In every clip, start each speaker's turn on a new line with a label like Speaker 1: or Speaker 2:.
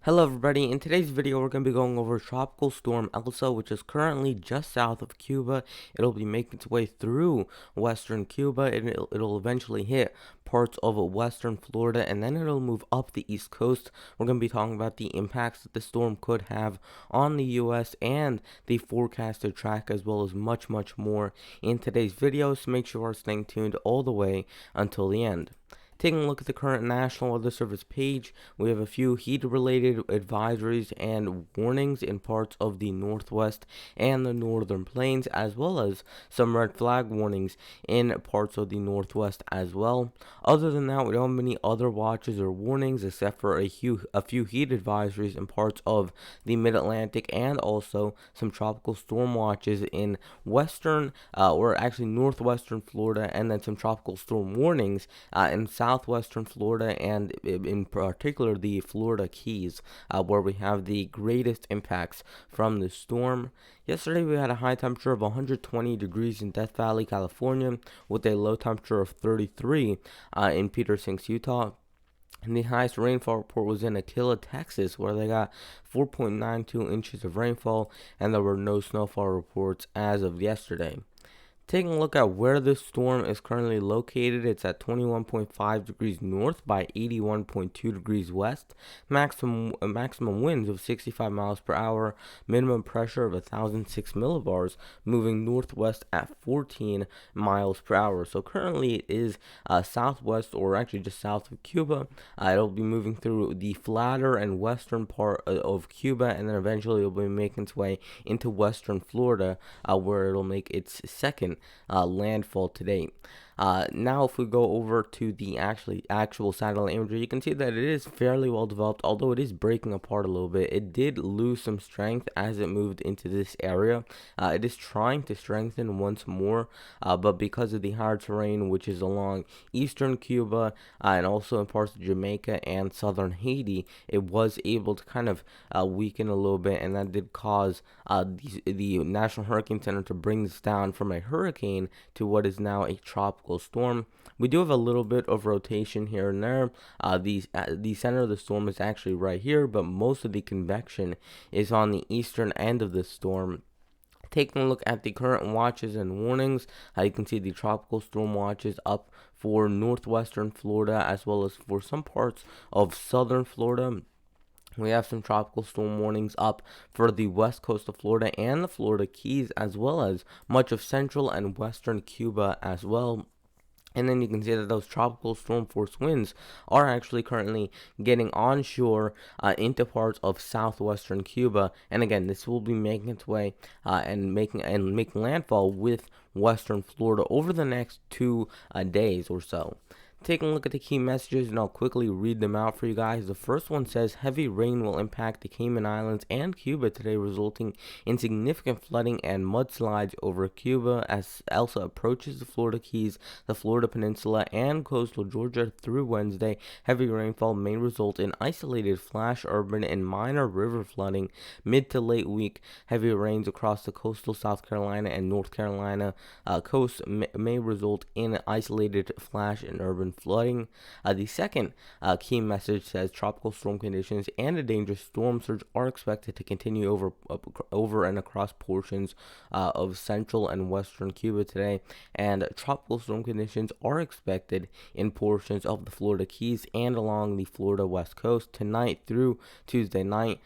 Speaker 1: Hello everybody, in today's video we're going to be going over Tropical Storm Elsa, which is currently just south of Cuba. It'll be making its way through western Cuba, and it'll eventually hit parts of western Florida, and then it'll move up the east coast. We're going to be talking about the impacts that the storm could have on the US and the forecasted track, as well as much more in today's video, so make sure you are staying tuned all the way until the end. Taking a look at the current National Weather Service page, we have a few heat-related advisories and warnings in parts of the Northwest and the Northern Plains, as well as some red flag warnings in parts of the Northwest as well. Other than that, we don't have many other watches or warnings except for a few heat advisories in parts of the Mid-Atlantic, and also some tropical storm watches in western, or actually northwestern Florida, and then some tropical storm warnings in southwestern Florida, and in particular the Florida Keys, where we have the greatest impacts from the storm. Yesterday we had a high temperature of 120 degrees in Death Valley, California, with a low temperature of 33 in Peter Sinks, Utah. And the highest rainfall report was in Aquila, Texas, where they got 4.92 inches of rainfall, and there were no snowfall reports as of yesterday. Taking a look at where this storm is currently located, it's at 21.5 degrees north by 81.2 degrees west, maximum winds of 65 miles per hour, minimum pressure of 1,006 millibars, moving northwest at 14 miles per hour. So currently it is southwest, or actually just south of Cuba. It'll be moving through the flatter and western part of Cuba, and then eventually it'll be making its way into western Florida, where it'll make its second landfall to date. Now if we go over to the actual satellite imagery, you can see that it is fairly well developed, although it is breaking apart a little bit. It did lose some strength as it moved into this area. It is trying to strengthen once more, but because of the higher terrain, which is along eastern Cuba and also in parts of Jamaica and southern Haiti, it was able to kind of weaken a little bit, and that did cause the National Hurricane Center to bring this down from a hurricane to what is now a tropical storm. We do have a little bit of rotation here and there. The center of the storm is actually right here, but most of the convection is on the eastern end of the storm. Taking a look at the current watches and warnings, you can see the tropical storm watches up for northwestern Florida, as well as for some parts of southern Florida. We have some tropical storm warnings up for the west coast of Florida and the Florida Keys, as well as much of central and western Cuba as well. And then you can see that those tropical storm force winds are actually currently getting onshore into parts of southwestern Cuba. And again, this will be making its way and making landfall with western Florida over the next 2 days or so. Taking a look at the key messages, and I'll quickly read them out for you guys. The first one says heavy rain will impact the Cayman Islands and Cuba today, resulting in significant flooding and mudslides over Cuba as Elsa approaches the Florida Keys, the Florida Peninsula, and coastal Georgia through Wednesday. Heavy rainfall may result in isolated flash urban and minor river flooding. Mid to late week, heavy rains across the coastal South Carolina and North Carolina coast may result in isolated flash and urban flooding. The second key message says tropical storm conditions and a dangerous storm surge are expected to continue over and across portions of central and western Cuba today, and tropical storm conditions are expected in portions of the Florida Keys and along the Florida west coast tonight through Tuesday night,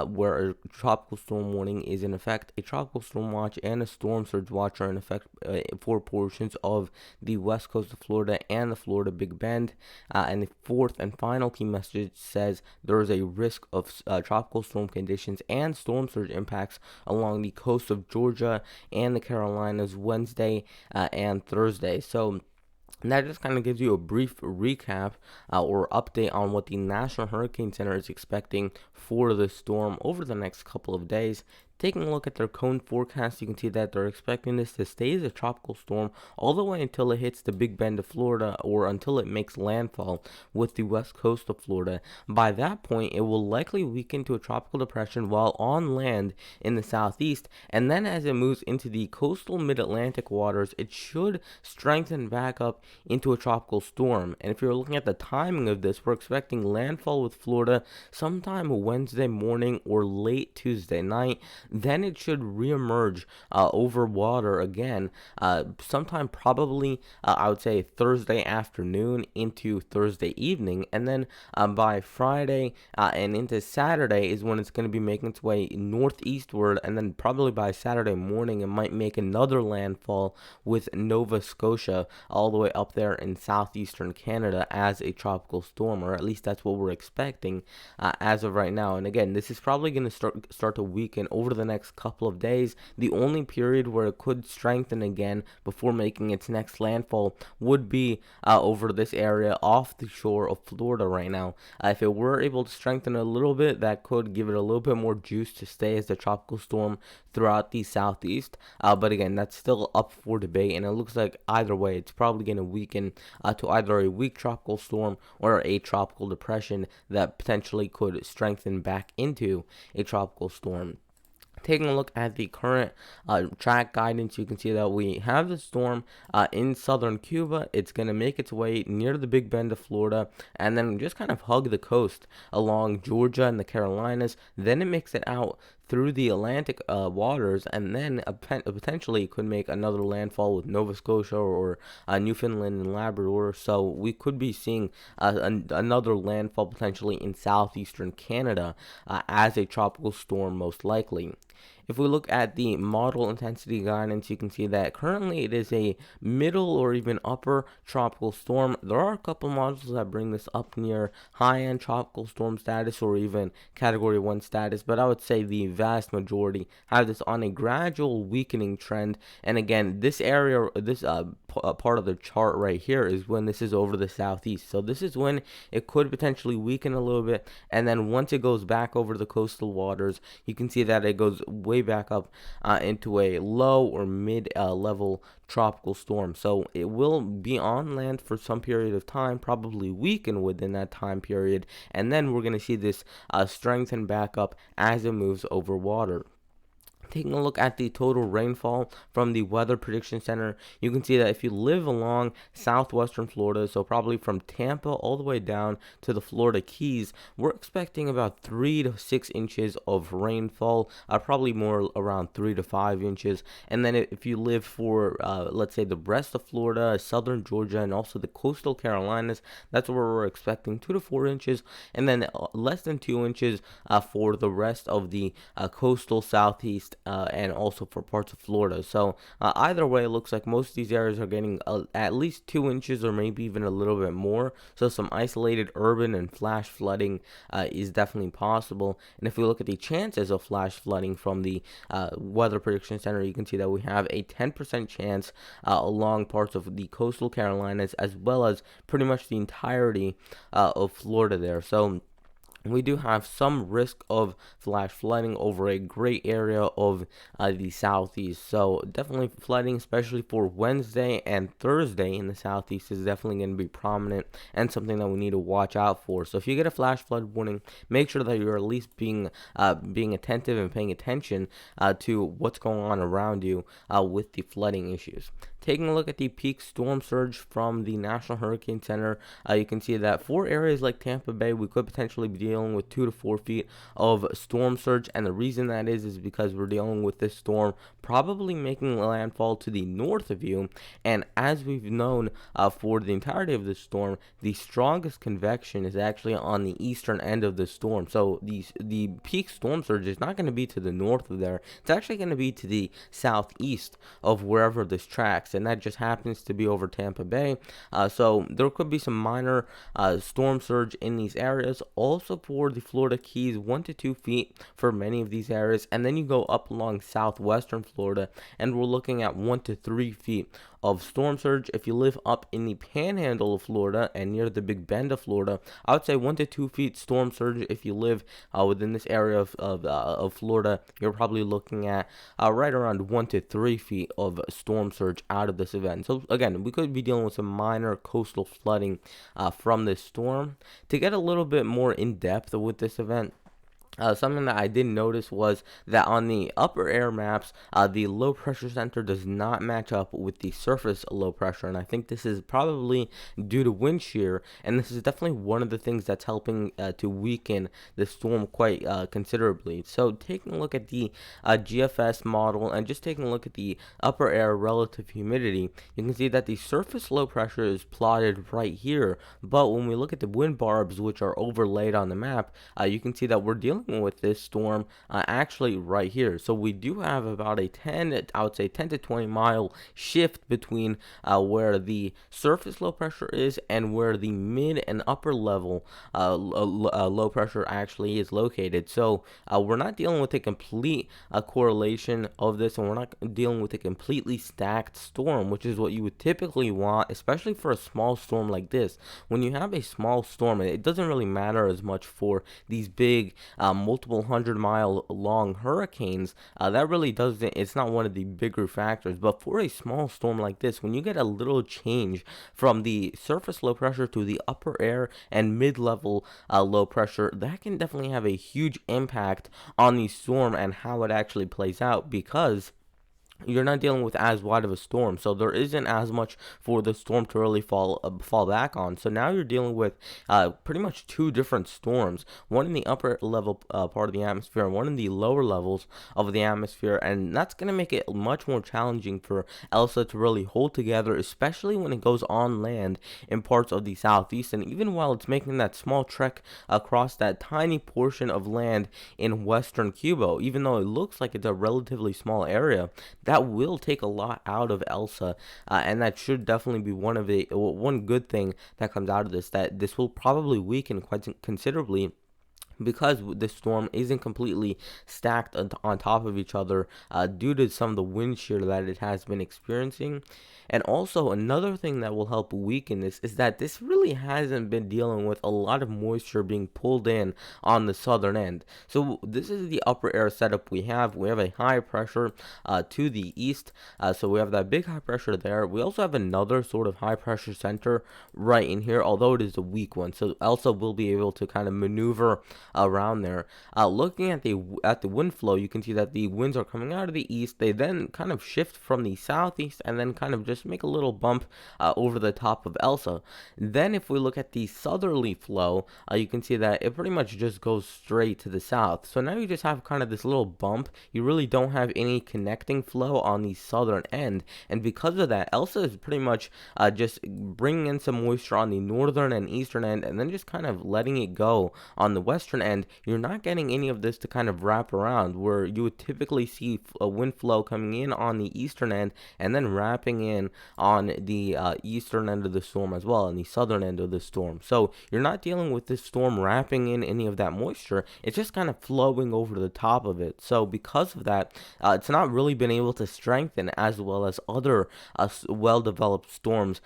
Speaker 1: where a tropical storm warning is in effect. A tropical storm watch and a storm surge watch are in effect for portions of the west coast of Florida and the Florida Big Bend. And the fourth and final key message says there is a risk of tropical storm conditions and storm surge impacts along the coast of Georgia and the Carolinas Wednesday and Thursday. So that just kind of gives you a brief recap or update on what the National Hurricane Center is expecting for the storm over the next couple of days. Taking a look at their cone forecast, you can see that they're expecting this to stay as a tropical storm all the way until it hits the Big Bend of Florida, or until it makes landfall with the west coast of Florida. By that point, it will likely weaken to a tropical depression while on land in the southeast, and then as it moves into the coastal mid-Atlantic waters, it should strengthen back up into a tropical storm. And if you're looking at the timing of this, we're expecting landfall with Florida sometime Wednesday morning or late Tuesday night. Then it should reemerge over water again sometime probably, I would say, Thursday afternoon into Thursday evening. And then by Friday and into Saturday is when it's going to be making its way northeastward. And then probably by Saturday morning, it might make another landfall with Nova Scotia all the way up there in southeastern Canada as a tropical storm, or at least that's what we're expecting as of right now. And again, this is probably going to start to weaken over the next couple of days. The only period where it could strengthen again before making its next landfall would be over this area off the shore of Florida right now. If it were able to strengthen a little bit, that could give it a little bit more juice to stay as a tropical storm throughout the southeast. But again, that's still up for debate, and it looks like either way, it's probably going to weaken to either a weak tropical storm or a tropical depression that potentially could strengthen back into a tropical storm. Taking a look at the current track guidance, you can see that we have the storm in southern Cuba. It's going to make its way near the Big Bend of Florida and then just kind of hug the coast along Georgia and the Carolinas. Then it makes it out through the Atlantic waters, and then potentially could make another landfall with Nova Scotia or Newfoundland and Labrador. So we could be seeing another landfall potentially in southeastern Canada as a tropical storm, most likely. If we look at the model intensity guidance, you can see that currently it is a middle or even upper tropical storm. There are a couple models that bring this up near high-end tropical storm status or even category 1 status, but I would say the vast majority have this on a gradual weakening trend. And again, this area, this part of the chart right here is when this is over the southeast. So this is when it could potentially weaken a little bit, and then once it goes back over the coastal waters, you can see that it goes way back up into a low or mid level tropical storm. So it will be on land for some period of time, probably weaken within that time period, and then we're going to see this strengthen back up as it moves over water. Taking a look at the total rainfall from the Weather Prediction Center, you can see that if you live along southwestern Florida, so probably from Tampa all the way down to the Florida Keys, we're expecting about 3 to 6 inches of rainfall, probably more around 3 to 5 inches. And then if you live for, let's say, the rest of Florida, southern Georgia, and also the coastal Carolinas, that's where we're expecting 2 to 4 inches, and then less than 2 inches for the rest of the coastal southeast and also for parts of Florida. So either way, it looks like most of these areas are getting at least 2 inches or maybe even a little bit more. So some isolated urban and flash flooding is definitely possible. And if we look at the chances of flash flooding from the Weather Prediction Center, you can see that we have a 10% chance along parts of the coastal Carolinas, as well as pretty much the entirety of Florida there. So we do have some risk of flash flooding over a great area of the southeast. So definitely flooding, especially for Wednesday and Thursday in the southeast, is definitely going to be prominent and something that we need to watch out for. So if you get a flash flood warning, make sure that you're at least being attentive and paying attention to what's going on around you with the flooding issues. Taking a look at the peak storm surge from the National Hurricane Center, you can see that for areas like Tampa Bay, we could potentially be dealing with 2 to 4 feet of storm surge. And the reason that is because we're dealing with this storm probably making landfall to the north of you. And as we've known for the entirety of this storm, the strongest convection is actually on the eastern end of the storm. So the peak storm surge is not going to be to the north of there. It's actually going to be to the southeast of wherever this tracks, and that just happens to be over Tampa Bay. So there could be some minor storm surge in these areas. Also for the Florida Keys, 1 to 2 feet for many of these areas. And then you go up along southwestern Florida, and we're looking at 1 to 3 feet of storm surge. If you live up in the panhandle of Florida and near the Big Bend of Florida, I would say 1 to 2 feet storm surge. If you live within this area of Florida, you're probably looking at right around 1 to 3 feet of storm surge out of this event. So again, we could be dealing with some minor coastal flooding from this storm. To get a little bit more in depth with this event, something that I did notice was that on the upper air maps, the low pressure center does not match up with the surface low pressure, and I think this is probably due to wind shear, and this is definitely one of the things that's helping to weaken the storm quite considerably. So taking a look at the GFS model and just taking a look at the upper air relative humidity, you can see that the surface low pressure is plotted right here, but when we look at the wind barbs, which are overlaid on the map, you can see that we're dealing with this storm actually right here. So we do have about a 10 to 20 mile shift between where the surface low pressure is and where the mid and upper level low pressure actually is located. So we're not dealing with a complete correlation of this, and we're not dealing with a completely stacked storm, which is what you would typically want, especially for a small storm like this. When you have a small storm, it doesn't really matter as much for these big multiple 100-mile long hurricanes. That really doesn't, it's not one of the bigger factors. But for a small storm like this, when you get a little change from the surface low pressure to the upper air and mid-level low pressure, that can definitely have a huge impact on the storm and how it actually plays out, because you're not dealing with as wide of a storm, so there isn't as much for the storm to really fall back on. So now you're dealing with pretty much two different storms, one in the upper level part of the atmosphere and one in the lower levels of the atmosphere, and that's going to make it much more challenging for Elsa to really hold together, especially when it goes on land in parts of the southeast. And even while it's making that small trek across that tiny portion of land in western Cuba, even though it looks like it's a relatively small area, that will take a lot out of Elsa, and that should definitely be one good thing that comes out of this, that this will probably weaken quite considerably, because this storm isn't completely stacked on top of each other due to some of the wind shear that it has been experiencing. And also another thing that will help weaken this is that this really hasn't been dealing with a lot of moisture being pulled in on the southern end. So this is the upper air setup we have. We have a high pressure to the east, so we have that big high pressure there. We also have another sort of high pressure center right in here, although it is a weak one, so Elsa will be able to kind of maneuver around there. Looking at the wind flow, you can see that the winds are coming out of the east. They then kind of shift from the southeast and then kind of just make a little bump over the top of Elsa. Then if we look at the southerly flow, you can see that it pretty much just goes straight to the south. So now you just have kind of this little bump. You really don't have any connecting flow on the southern end, and because of that, Elsa is pretty much just bringing in some moisture on the northern and eastern end, and then just kind of letting it go on the western end. You're not getting any of this to kind of wrap around, where you would typically see a wind flow coming in on the eastern end and then wrapping in on the eastern end of the storm as well, and the southern end of the storm. So you're not dealing with this storm wrapping in any of that moisture. It's just kind of flowing over the top of it. So because of that, it's not really been able to strengthen as well as other well-developed storms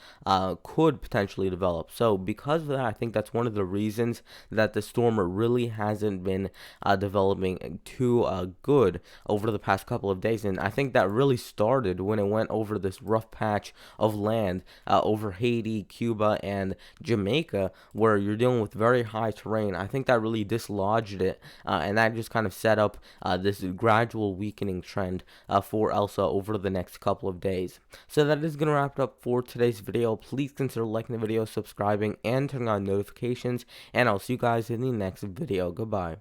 Speaker 1: could potentially develop. So because of that, I think that's one of the reasons that the storm really hasn't been developing too good over the past couple of days. And I think that really started when it went over this rough patch of land over Haiti, Cuba, and Jamaica, where you're dealing with very high terrain. I think that really dislodged it, and that just kind of set up this gradual weakening trend for Elsa over the next couple of days. So that is going to wrap it up for today's video. Please consider liking the video, subscribing, and turning on notifications, and I'll see you guys in the next video. Goodbye.